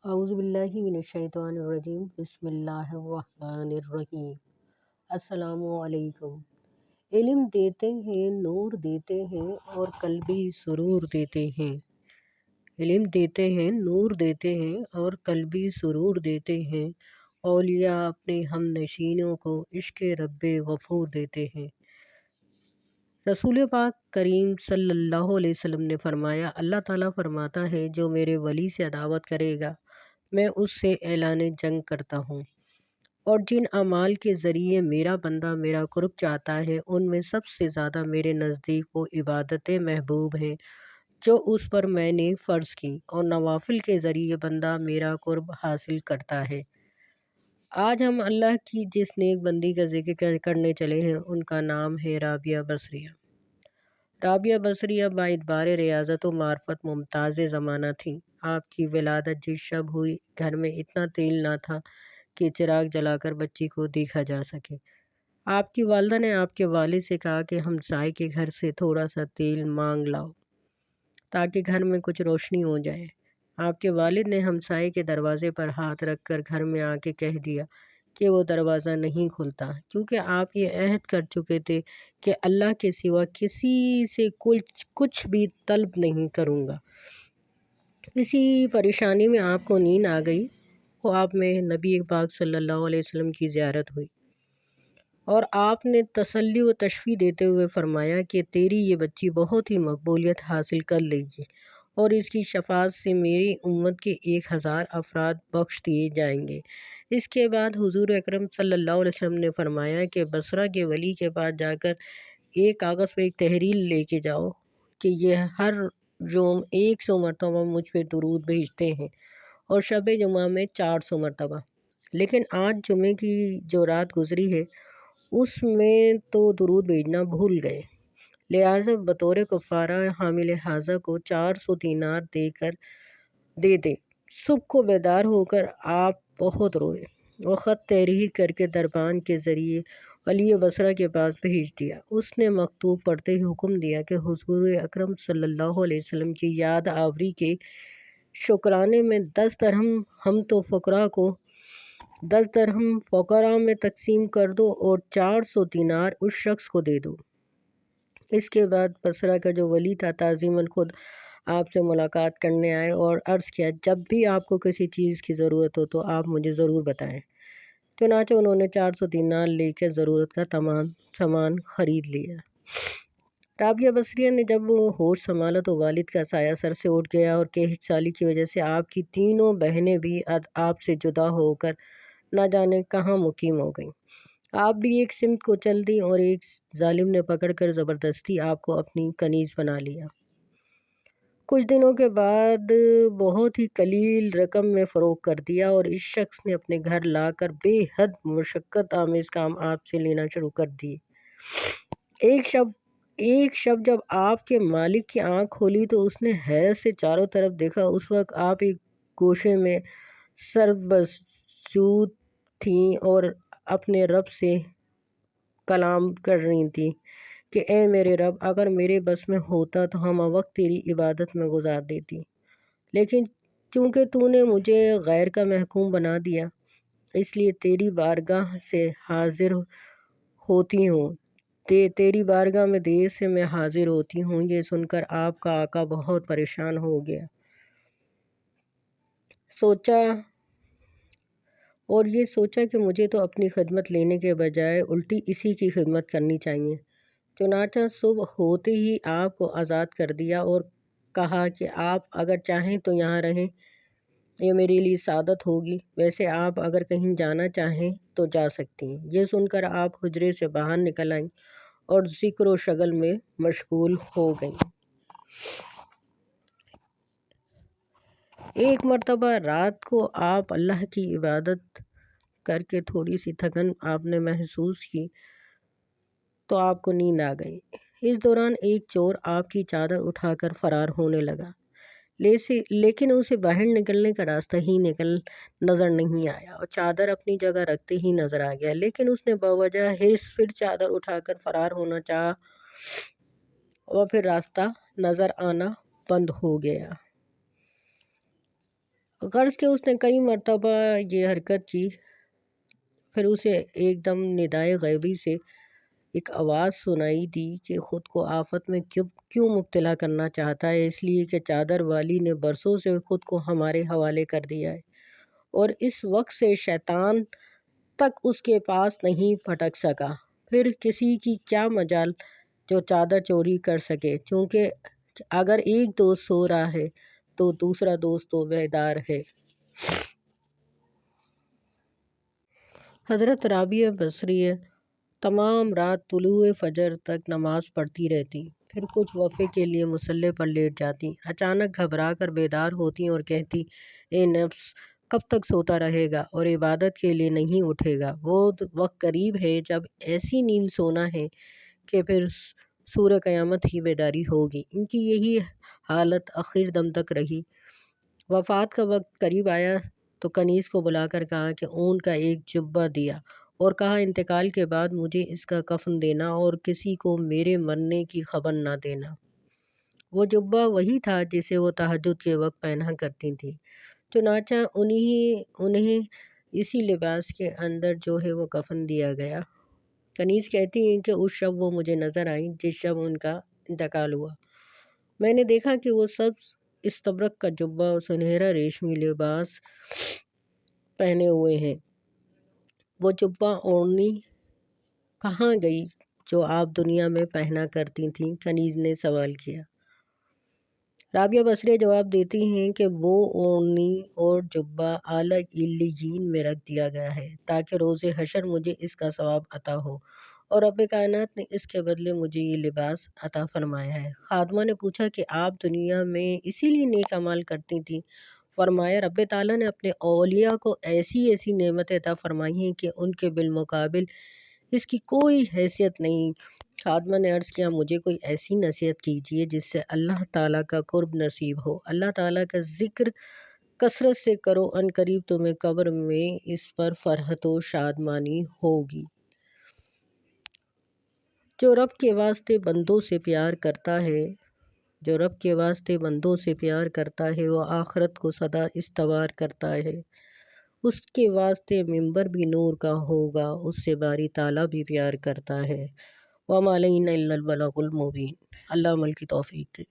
اعوذ باللہ من الشیطان الرجیم بسم اللہ الرحمن الرحیم۔ السلام علیکم۔ علم دیتے ہیں، نور دیتے ہیں اور قلبی سرور دیتے ہیں۔ علم دیتے ہیں، نور دیتے ہیں اور قلبی سرور دیتے ہیں۔ اولیاء اپنے ہم نشینوں کو عشق رب غفور دیتے ہیں۔ رسول پاک کریم صلی اللہ علیہ وسلم نے فرمایا، اللہ تعالیٰ فرماتا ہے جو میرے ولی سے عداوت کرے گا میں اس سے اعلان جنگ کرتا ہوں، اور جن اعمال کے ذریعے میرا بندہ میرا قرب چاہتا ہے ان میں سب سے زیادہ میرے نزدیک وہ عبادتیں محبوب ہیں جو اس پر میں نے فرض کی، اور نوافل کے ذریعے بندہ میرا قرب حاصل کرتا ہے۔ آج ہم اللہ کی جس نیک بندی کا ذکر کرنے چلے ہیں ان کا نام ہے رابعہ بصریہ۔ رابعہ بصریہ باعتبار ریاضت و معرفت ممتاز زمانہ تھیں۔ آپ کی ولادت جس شب ہوئی، گھر میں اتنا تیل نہ تھا کہ چراغ جلا کر بچی کو دیکھا جا سکے۔ آپ کی والدہ نے آپ کے والد سے کہا کہ ہمسائے کے گھر سے تھوڑا سا تیل مانگ لاؤ تاکہ گھر میں کچھ روشنی ہو جائے۔ آپ کے والد نے ہمسائے کے دروازے پر ہاتھ رکھ کر گھر میں آ کے کہہ دیا کہ وہ دروازہ نہیں کھلتا، کیونکہ آپ یہ عہد کر چکے تھے کہ اللہ کے سوا کسی سے کچھ بھی طلب نہیں کروں گا۔ اسی پریشانی میں آپ کو نیند آ گئی۔ خواب میں نبی پاک صلی اللہ علیہ وسلم کی زیارت ہوئی اور آپ نے تسلی و تشفیع دیتے ہوئے فرمایا کہ تیری یہ بچی بہت ہی مقبولیت حاصل کر لے گی اور اس کی شفاعت سے میری امت کے 1000 افراد بخش دیے جائیں گے۔ اس کے بعد حضور اکرم صلی اللہ علیہ وسلم نے فرمایا کہ بصرہ کے ولی کے پاس جا کر ایک کاغذ پہ ایک تحریر لے کے جاؤ کہ یہ ہر یوم 100 مرتبہ مجھ پہ درود بھیجتے ہیں اور شب جمعہ میں 400 مرتبہ، لیکن آج جمعے کی جو رات گزری ہے اس میں تو درود بھیجنا بھول گئے، لہٰذا بطور کفارہ حامل حاضہ کو 400 دینار دے دے۔ صبح کو بیدار ہو کر آپ بہت روئے اور خط تحریر کر کے دربان کے ذریعے ولی بصرہ کے پاس بھیج دیا۔ اس نے مکتوب پڑھتے ہی حکم دیا کہ حضور اکرم صلی اللہ علیہ وسلم کی یاد آوری کے شکرانے میں 10 درہم ہم تو فقراء میں تقسیم کر دو اور 400 دینار اس شخص کو دے دو۔ اس کے بعد بصرہ کا جو ولی تھا تعظیماً خود آپ سے ملاقات کرنے آئے اور عرض کیا، جب بھی آپ کو کسی چیز کی ضرورت ہو تو آپ مجھے ضرور بتائیں۔ چنانچہ انہوں نے 400 دینار لے کر ضرورت کا تمام سامان خرید لیا۔ رابعہ بصریہ نے جب ہوش سنبھالا تو والد کا سایہ سر سے اٹھ گیا اور کیحت سالی کی وجہ سے آپ کی تینوں بہنیں بھی آپ سے جدا ہو کر نہ جانے کہاں مقیم ہو گئیں۔ آپ بھی ایک سمت کو چل دیں اور ایک ظالم نے پکڑ کر زبردستی آپ کو اپنی کنیز بنا لیا۔ کچھ دنوں کے بعد بہت ہی قلیل رقم میں فروخت کر دیا اور اس شخص نے اپنے گھر لا کر بے حد مشقت آمیز کام آپ سے لینا شروع کر دیے۔ ایک شب جب آپ کے مالک کی آنکھ کھولی تو اس نے حیرت سے چاروں طرف دیکھا۔ اس وقت آپ ایک گوشے میں سربسجود تھیں اور اپنے رب سے کلام کر رہی تھیں کہ اے میرے رب، اگر میرے بس میں ہوتا تو ہم وقت تیری عبادت میں گزار دیتی، لیکن چونکہ تو نے مجھے غیر کا محکوم بنا دیا اس لیے تیری بارگاہ سے حاضر ہوتی ہوں، تیری بارگاہ میں دیر سے میں حاضر ہوتی ہوں۔ یہ سن کر آپ کا آقا بہت پریشان ہو گیا اور یہ سوچا کہ مجھے تو اپنی خدمت لینے کے بجائے الٹی اسی کی خدمت کرنی چاہیے۔ چنانچہ صبح ہوتے ہی آپ کو آزاد کر دیا اور کہا کہ آپ اگر چاہیں تو یہاں رہیں، یہ میرے لیے سعادت ہوگی، ویسے آپ اگر کہیں جانا چاہیں تو جا سکتی ہیں۔ یہ سن کر آپ حجرے سے باہر نکل آئیں اور ذکر و شغل میں مشغول ہو گئیں۔ ایک مرتبہ رات کو آپ اللہ کی عبادت کر کے تھوڑی سی تھکن آپ نے محسوس کی تو آپ کو نیند آ گئی۔ اس دوران ایک چور آپ کی چادر اٹھا کر فرار ہونے لگا، لیکن اسے باہر نکلنے کا راستہ ہی نظر نہیں آیا اور چادر اپنی جگہ رکھتے ہی نظر آ گیا، لیکن اس نے بوجہ حرص پھر چادر اٹھا کر فرار ہونا چاہا اور پھر راستہ نظر آنا بند ہو گیا۔ غرض کہ اس نے کئی مرتبہ یہ حرکت کی، پھر اسے ایک دم ندائے غیبی سے ایک آواز سنائی دی کہ خود کو آفت میں کیوں مبتلا کرنا چاہتا ہے، اس لیے کہ چادر والی نے برسوں سے خود کو ہمارے حوالے کر دیا ہے، اور اس وقت سے شیطان تک اس کے پاس نہیں پھٹک سکا۔ پھر کسی کی کیا مجال جو چادر چوری کر سکے، چونکہ اگر ایک دوست سو رہا ہے تو دوسرا دوست تو بیدار ہے۔ حضرت رابعہ بصریہ تمام رات طلوع فجر تک نماز پڑھتی رہتی، پھر کچھ وقفے کے لیے مصلی پر لیٹ جاتی، اچانک گھبرا کر بیدار ہوتی اور کہتی، اے نفس، کب تک سوتا رہے گا اور عبادت کے لیے نہیں اٹھے گا؟ وہ وقت قریب ہے جب ایسی نیند سونا ہے کہ پھر سورہ قیامت ہی بیداری ہوگی۔ ان کی یہی حالت آخر دم تک رہی۔ وفات کا وقت قریب آیا تو کنیز کو بلا کر کہا کہ اون کا ایک جبہ دیا اور کہا انتقال کے بعد مجھے اس کا کفن دینا اور کسی کو میرے مرنے کی خبر نہ دینا۔ وہ جبہ وہی تھا جسے وہ تہجد کے وقت پہنا کرتی تھی، چنانچہ انہیں اسی لباس کے اندر جو ہے وہ کفن دیا گیا۔ کنیز کہتی ہیں کہ اس شب وہ مجھے نظر آئیں جس شب ان کا انتقال ہوا۔ میں نے دیکھا کہ وہ سبز استبرق کا جبہ اور سنہرا ریشمی لباس پہنے ہوئے ہیں۔ وہ جبہ اوڑھنی کہاں گئی جو آپ دنیا میں پہنا کرتی تھیں؟ کنیز نے سوال کیا۔ رابعہ بصریہ جواب دیتی ہیں کہ وہ اوڑھنی اور جبہ اعلیٰ علیین میں رکھ دیا گیا ہے تاکہ روز حشر مجھے اس کا ثواب عطا ہو، اور رب کائنات نے اس کے بدلے مجھے یہ لباس عطا فرمایا ہے۔ خادمہ نے پوچھا کہ آپ دنیا میں اسی لیے نیک اعمال کرتی تھیں؟ فرمایا، رب تعالیٰ نے اپنے اولیاء کو ایسی نعمتیں عطا فرمائی ہیں کہ ان کے بالمقابل اس کی کوئی حیثیت نہیں۔ خادمہ نے عرض کیا، مجھے کوئی ایسی نصیحت کیجیے جس سے اللہ تعالیٰ کا قرب نصیب ہو۔ اللہ تعالیٰ کا ذکر کثرت سے کرو، ان قریب تمہیں قبر میں اس پر فرحت و شادمانی ہوگی۔ جو رب کے واسطے بندوں سے پیار کرتا ہے وہ آخرت کو سدا استوار کرتا ہے۔ اس کے واسطے ممبر بھی نور کا ہوگا، اس سے باری تعالیٰ بھی پیار کرتا ہے۔ وَمَا عَلَيْنَا إِلَّا الْبَلَاغُ الْمُبِينُ۔ اللہ عمل کی توفیق دے۔